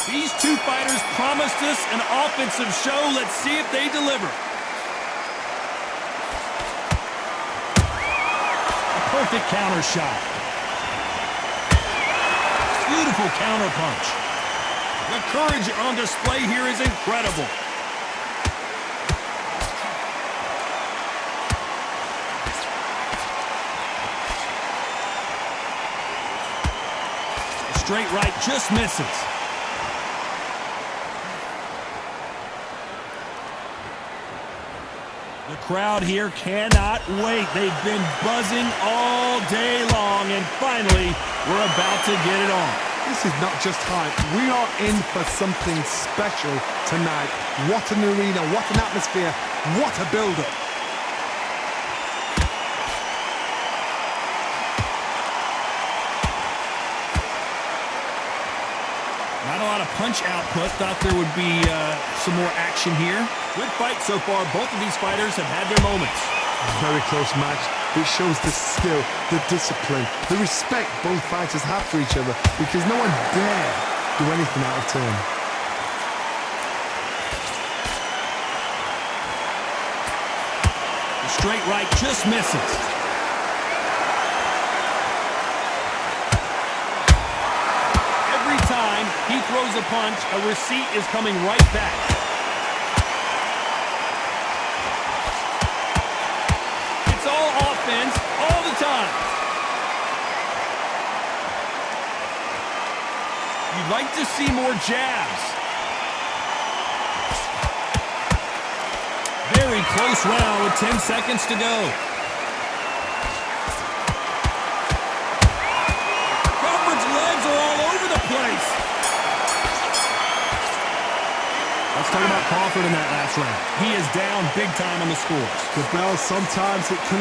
These two fighters promised us an offensive show. Let's see if they deliver. A perfect counter shot. Beautiful counter punch. The courage on display here is incredible. A straight right just misses. The crowd here cannot wait. They've been buzzing all day long, and finally, we're about to get it on. This is not just hype. We are in for something special tonight. What an arena, what an atmosphere, what a build-up. Not a lot of punch output. Thought there would be some more action here. Good fight so far. Both of these fighters have had their moments. Very close match. It shows the skill, the discipline, the respect both fighters have for each other, because no one dare do anything out of turn. The straight right just misses. Every time he throws a punch, a receipt is coming right back. It's all offense all the time. You'd like to see more jabs. Very close round with 10 seconds to go. Crawford's legs are all over the place. Let's talk about Crawford in that last round. He is down big time on the scores. The bell, sometimes it can...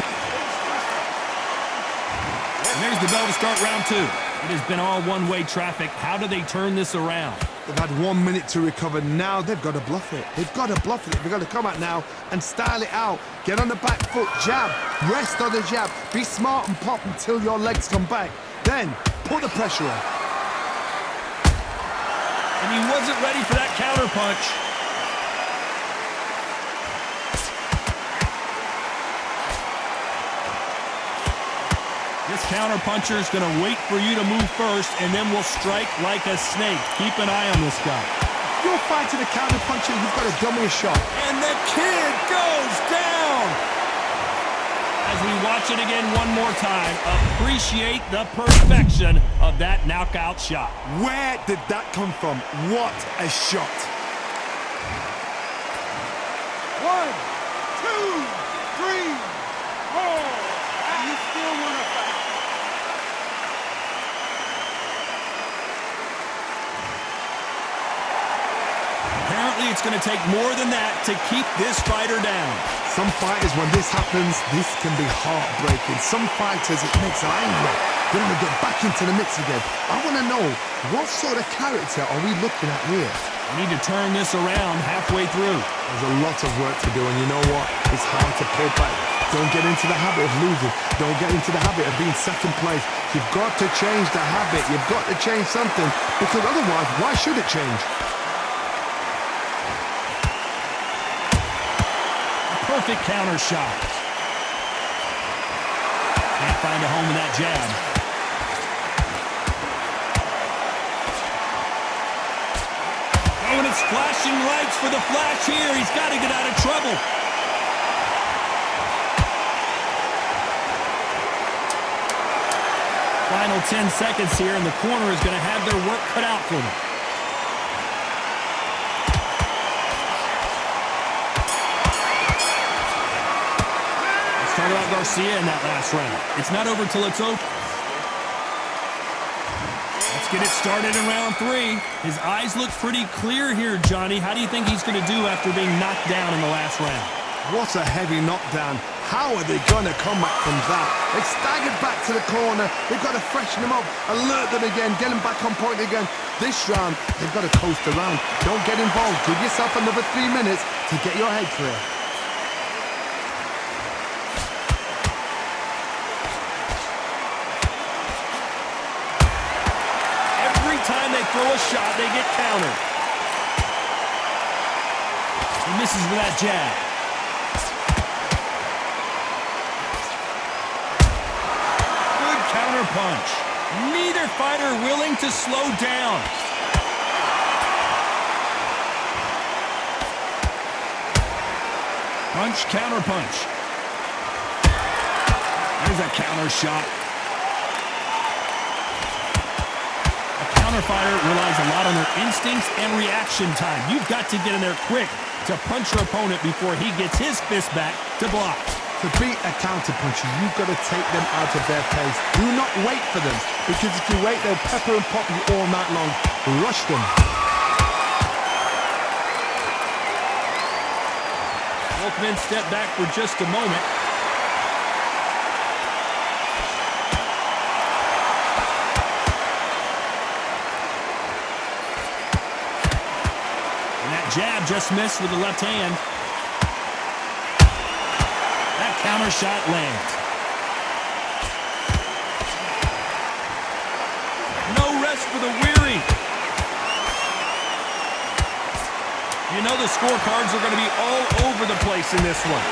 And there's the bell to start round two. It has been all one-way traffic. How do they turn this around? They've had 1 minute to recover. Now they've got to bluff it. They've got to bluff it. They've got to come out now and style it out. Get on the back foot, jab, rest on the jab. Be smart and pop until your legs come back. Then put the pressure on. And he wasn't ready for that counter punch. This counter-puncher is going to wait for you to move first, and then will strike like a snake. Keep an eye on this guy. You're fighting a counter-puncher, you've got to dummy a shot. And the kid goes down! As we watch it again one more time, appreciate the perfection of that knockout shot. Where did that come from? What a shot. 1, 2, 3, 4. And you still want to fight. Apparently, it's going to take more than that to keep this fighter down. Some fighters, when this happens, this can be heartbreaking. Some fighters, it makes them angry. They want to get back into the mix again. I want to know, what sort of character are we looking at here? We need to turn this around halfway through. There's a lot of work to do, and you know what? It's hard to pull back. Don't get into the habit of losing. Don't get into the habit of being second place. You've got to change the habit. You've got to change something, because otherwise, why should it change? Perfect counter shot. Can't find a home in that jab. Oh, and it's flashing lights for the flash here. He's got to get out of trouble. Final 10 seconds here, and the corner is going to have their work cut out for them. Talk about Garcia in that last round. It's not over till it's over. Let's get it started in round three. His eyes look pretty clear here, Johnny. How do you think he's going to do after being knocked down in the last round? What a heavy knockdown. How are they going to come back from that? They staggered back to the corner. They've got to freshen them up, alert them again, get them back on point again. This round, they've got to coast around. Don't get involved. Give yourself another 3 minutes to get your head clear. throw a shot, they get countered. He misses with that jab. Good counter punch. Neither fighter willing to slow down. Punch, counter punch. There's a counter shot. A counter fighter relies a lot on their instincts and reaction time. You've got to get in there quick to punch your opponent before he gets his fist back to block. To beat a counter puncher, you've got to take them out of their pace. Do not wait for them, because if you wait, they'll pepper and pop you all night long. Rush them. Both men step back for just a moment. And that jab just missed with the left hand. That counter shot lands. No rest for the weary. You know the scorecards are going to be all over the place in this one.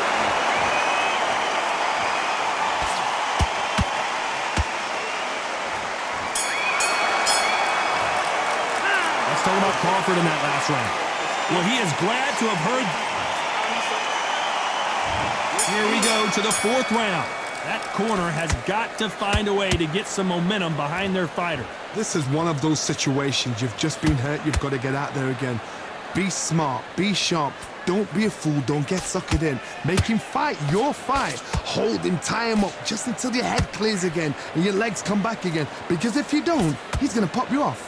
Let's talk about Crawford in that last round. Well, he is glad to have heard. Here we go to the fourth round. That corner has got to find a way to get some momentum behind their fighter. This is one of those situations. You've just been hurt. You've got to get out there again. Be smart. Be sharp. Don't be a fool. Don't get suckered in. Make him fight your fight. Hold him. Tie him up just until your head clears again and your legs come back again. Because if you don't, he's going to pop you off.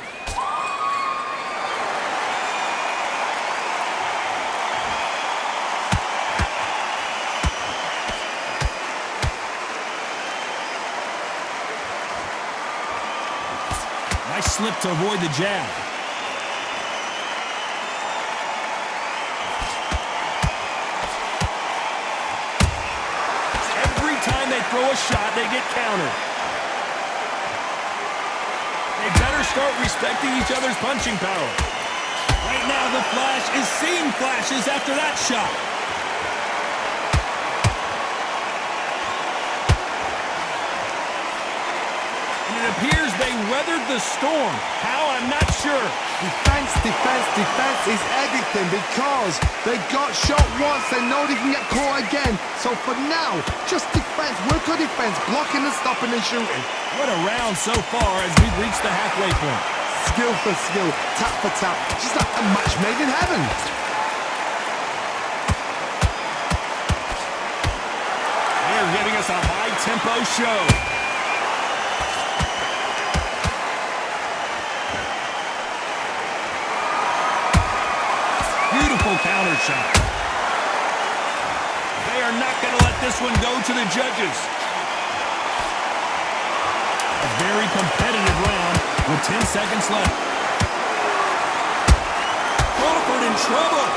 Nice slip to avoid the jab. Every time they throw a shot, they get countered. They better start respecting each other's punching power. Right now, the Flash is seeing flashes after that shot. It appears they weathered the storm. How? I'm not sure. Defense, defense, defense is everything, because they got shot once. They know they can get caught again. So for now, just defense. Work on defense. Blocking and stopping and shooting. What a round so far as we've reached the halfway point. Skill for skill. Tap for tap. Just like a match made in heaven. They're giving us a high-tempo show. Beautiful counter shot. They are not going to let this one go to the judges. A very competitive round with 10 seconds left. Crawford in trouble.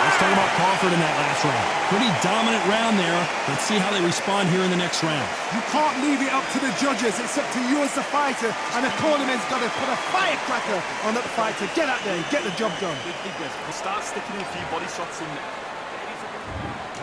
Let's talk about Crawford in that last round. Pretty dominant round there. Let's see how they respond here in the next round. You can't leave it up to the judges. It's up to you as the fighter, and the cornerman's got to put a firecracker on that fighter. Get out there and get the job done. Start sticking a few body shots in there.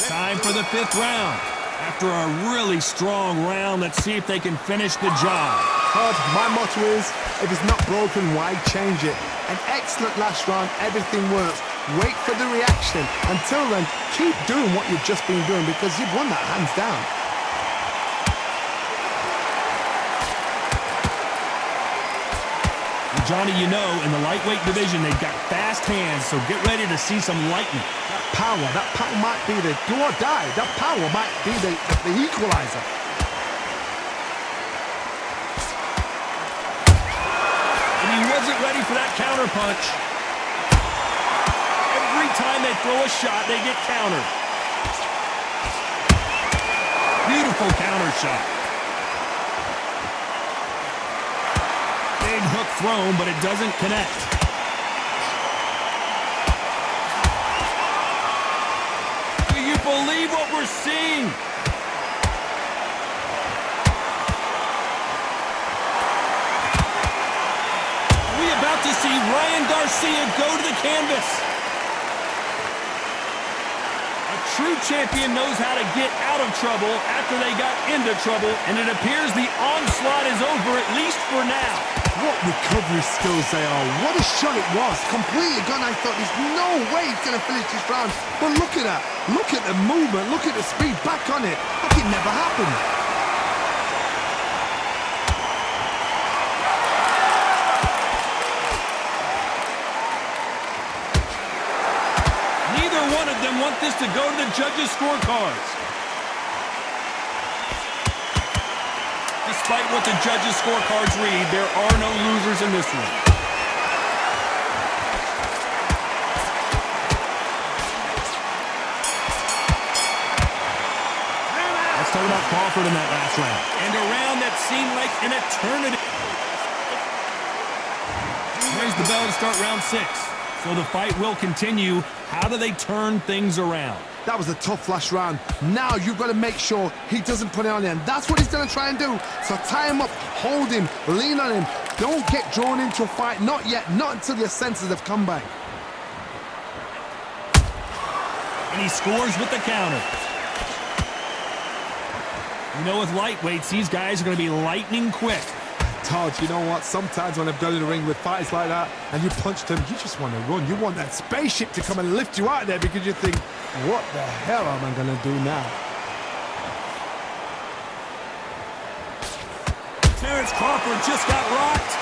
Time for the fifth round. After a really strong round, let's see if they can finish the job. Todd, my motto is, if it's not broken, why change it? An excellent last round. Everything works. Wait for the reaction. Until then, keep doing what you've just been doing, because you've won that hands down. Well, Johnny, you know, in the lightweight division, they've got fast hands, so get ready to see some lightning. That power might be the do or die. That power might be the equalizer. And he wasn't ready for that counter punch. Every time they throw a shot, they get countered. Beautiful counter shot. Big hook thrown, but it doesn't connect. Do you believe what we're seeing? see Ryan Garcia go to the canvas. A true champion knows how to get out of trouble after they got into trouble, and it appears the onslaught is over, at least for now. What recovery skills they are. What a shot it was. Completely gone. I thought there's no way he's going to finish this round. But look at that. Look at the movement. Look at the speed. Back on it. Like it never happened. Neither one of them want this to go to the judges' scorecards. Despite what the judges' scorecards read, there are no losers in this one. Let's talk about Crawford in that last round. And a round that seemed like an eternity. There's the bell to start round 6. So the fight will continue. How do they turn things around? That was a tough last round. Now you've got to make sure he doesn't put it on him. That's what he's going to try and do. So tie him up, hold him, lean on him. Don't get drawn into a fight. Not yet. Not until your senses have come back. And he scores with the counter. You know, with lightweights, these guys are going to be lightning quick. Todd, you know what? Sometimes when I've gone in the ring with fighters like that and you punched them, you just want to run. You want that spaceship to come and lift you out of there because you think, what the hell am I going to do now? Terrence Crawford just got rocked.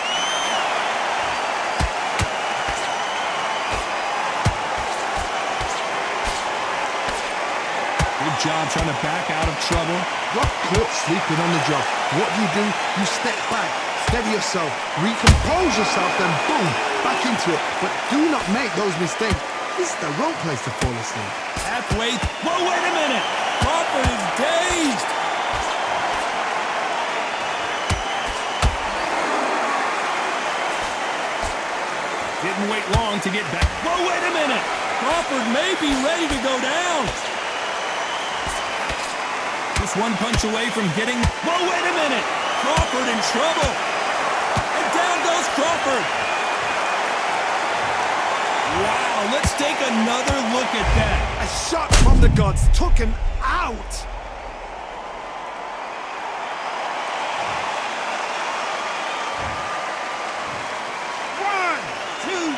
Good job trying to back out of trouble. Got caught sleeping on the job. What do? You step back, steady yourself, recompose yourself, then boom, back into it. But do not make those mistakes. This is the wrong place to fall asleep. Halfway. Whoa, wait a minute. Crawford is dazed. Didn't wait long to get back. Whoa, wait a minute. Crawford may be ready to go down. Just one punch away from getting... Whoa, wait a minute! Crawford in trouble! And down goes Crawford! Wow, let's take another look at that. A shot from the gods took him out! One, two,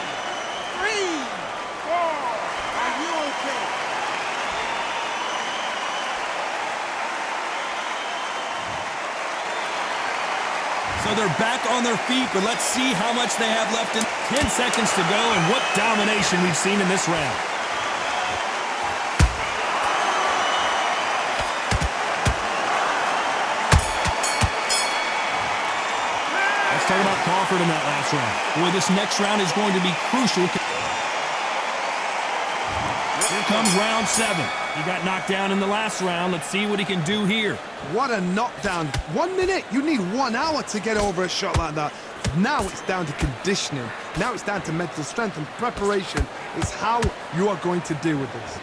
three, four. Are you okay? So they're back on their feet, but let's see how much they have left in 10 seconds to go and what domination we've seen in this round. Let's talk about Crawford in that last round. Boy, this next round is going to be crucial. Here comes round 7. He got knocked down in the last round. Let's see what he can do here. What a knockdown. 1 minute? You need 1 hour to get over a shot like that. Now it's down to conditioning. Now it's down to mental strength and preparation. It's how you are going to deal with this.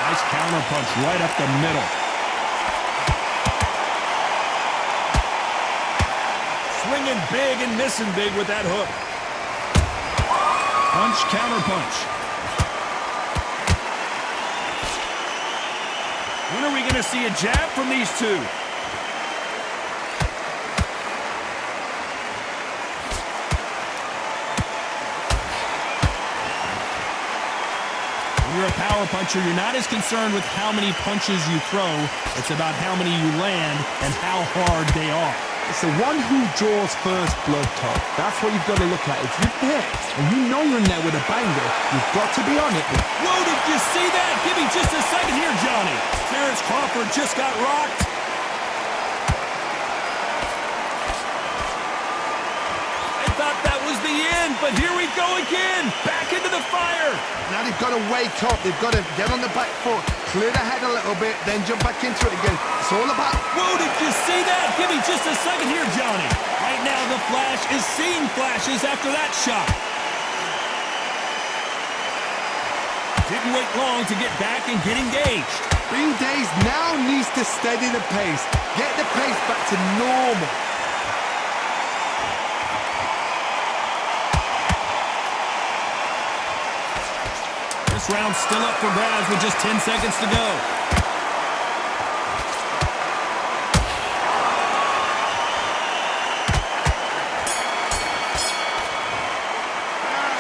Nice counter punch right up the middle. Swinging big and missing big with that hook. Punch, counter punch. When are we going to see a jab from these two? When you're a power puncher, you're not as concerned with how many punches you throw. It's about how many you land and how hard they are. It's the one who draws first blood, Todd. That's what you've got to look at. If you're hit and you know you're in there with a banger, you've got to be on it. Whoa, did you see that? Give me just a second here, Johnny. Terrence Crawford just got rocked. I thought that was the end, but here we go again. Back into the fire. Now they've got to wake up. They've got to get on the back foot, clear the head a little bit, then jump back into it again. It's all about... Whoa, did you see that? Give me just a second here, Johnny. Right now, the Flash is seeing flashes after that shot. Didn't wait long to get back and get engaged. Bean Days now needs to steady the pace. Get the pace back to normal. This round's still up for grabs with just 10 seconds to go.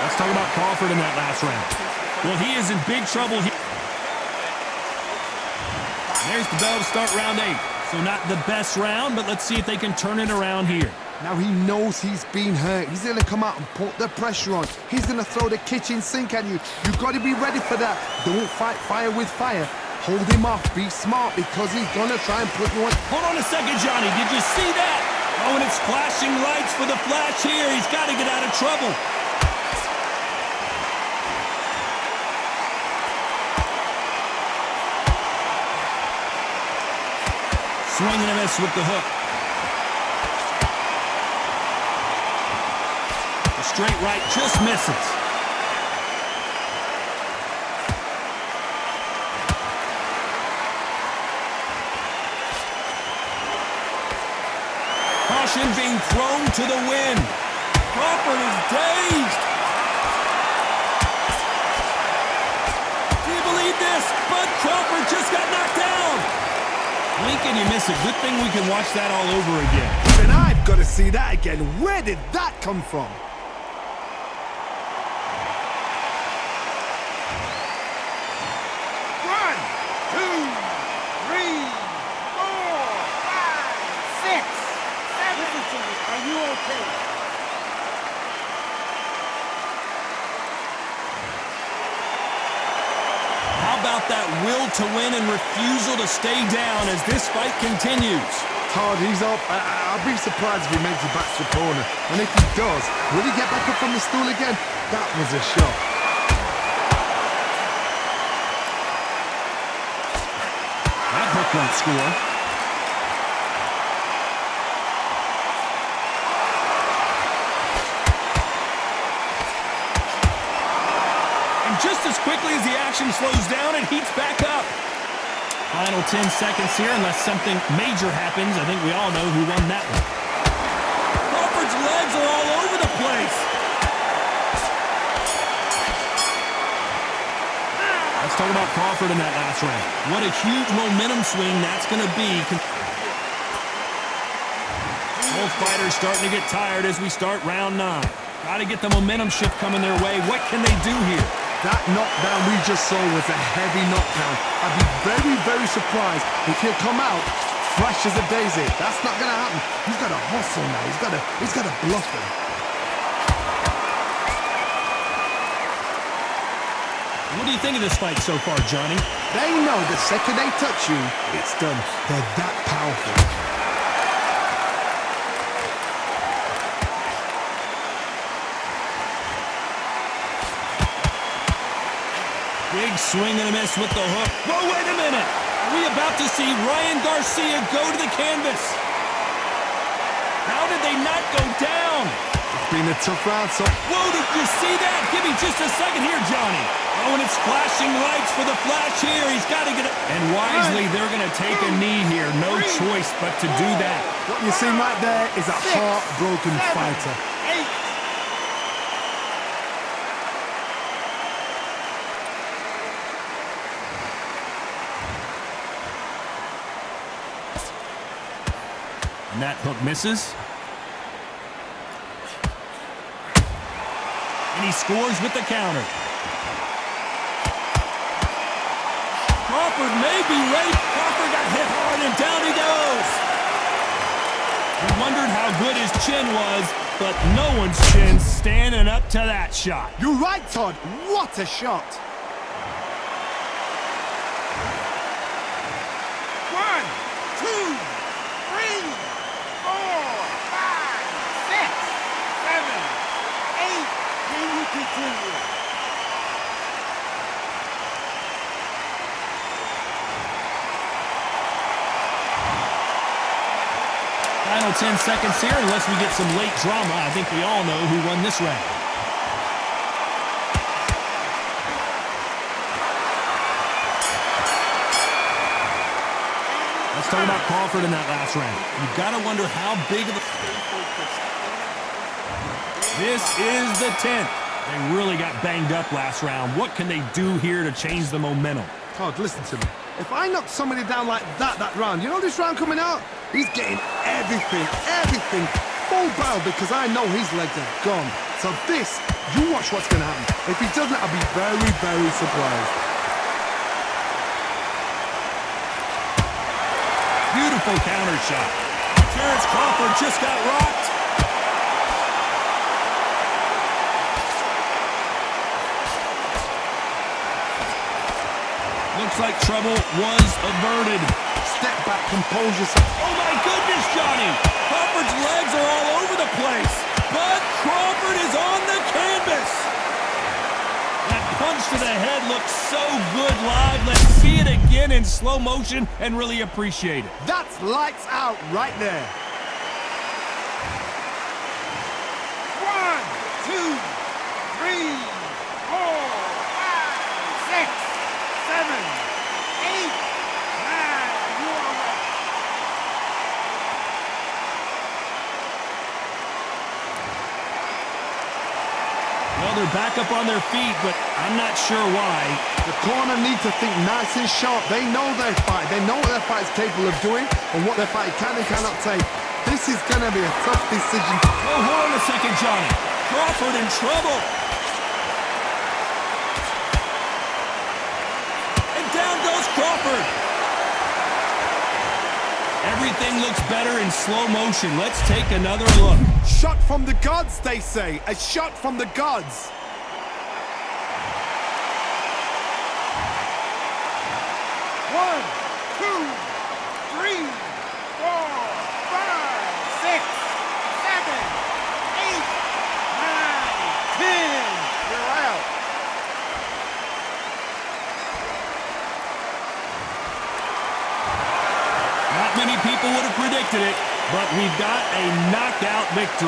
Let's talk about Crawford in that last round. Well, he is in big trouble here. There's the bell to start round 8. So not the best round, but let's see if they can turn it around here. Now he knows he's been hurt. He's going to come out and put the pressure on. He's going to throw the kitchen sink at you. You've got to be ready for that. Don't fight fire with fire. Hold him off. Be smart because he's going to try and put you on. Hold on a second, Johnny. Did you see that? Oh, and it's flashing lights for the flash here. He's got to get out of trouble. Swing and a miss with the hook. The straight right just misses. Caution being thrown to the wind. Crawford is dazed. Do you believe this? Bud Crawford just got knocked down. Blink and you miss it. Good thing we can watch that all over again. Even I've got to see that again. Where did that come from? One, two, three, four, five, six, seven. Listen to me. Are you okay? How about that will to win and refusal to stay down as this fight continues? Todd, he's up. I'll be surprised if he makes it back to the corner. And if he does, will he get back up from the stool again? That was a shot. That hook won't score. And just as quickly as the action slows down, it heats back up. Final 10 seconds here, unless something major happens. I think we all know who won that one. Crawford's legs are all over the place. Let's talk about Crawford in that last round. What a huge momentum swing that's going to be. Both fighters starting to get tired as we start round 9. Got to get the momentum shift coming their way. What can they do here? That knockdown we just saw was a heavy knockdown. I'd be very, very surprised if he'll come out fresh as a daisy. That's not going to happen. He's got to hustle now. He's got to bluff him. What do you think of this fight so far, Johnny? They know the second they touch you, it's done. They're that powerful. Big swing and a miss with the hook. Whoa, wait a minute. Are we about to see Ryan Garcia go to the canvas? How did they not go down? It's been a tough round, so... Whoa, did you see that? Give me just a second here, Johnny. Oh, and it's flashing lights for the flash here. He's got to get it. And wisely, they're going to take a knee here. No choice but to do that. What you're seeing right there is a heartbroken fighter. 8. And that hook misses. And he scores with the counter. Crawford may be ready. Crawford got hit hard and down he goes. We wondered how good his chin was, but no one's chin's standing up to that shot. You're right, Todd. What a shot. 1, 2, 3, 4, 5, 6, 7, 8. Can you continue? Final 10 seconds here, unless we get some late drama. I think we all know who won this round. talk about Crawford in that last round. You've got to wonder how big of a... This is the 10th. They really got banged up last round. What can they do here to change the momentum? Todd, listen to me. If I knock somebody down like that round, you know this round coming out? He's getting everything, full barrel because I know his legs are gone. So this, you watch what's going to happen. If he doesn't, I'll be very, very surprised. Beautiful counter shot. Terrence Crawford just got rocked. Looks like trouble was averted. Step back, compose yourself. Oh my goodness, Johnny! Crawford's legs are all over the place, but Crawford is on the canvas. That punch to the head looks so good live. Let's see it again in slow motion and really appreciate it. That's lights out right there. 1, 2, 3, 4, 5, 6, 7, 8, 9. You are right. Well, they're back up on their feet, but I'm not sure why. The corner need to think nice and sharp. They know their fight. They know what their fight is capable of doing and what their fight can and cannot take. This is going to be a tough decision. Oh, hold on a second, Johnny. Crawford in trouble. And down goes Crawford. Everything looks better in slow motion. Let's take another look. Shot from the gods, they say. A shot from the gods. One, 2, 3, 4, 5, 6, 7, 8, 9, 10. You're out. Not many people would have predicted it, but we've got a knockout victory.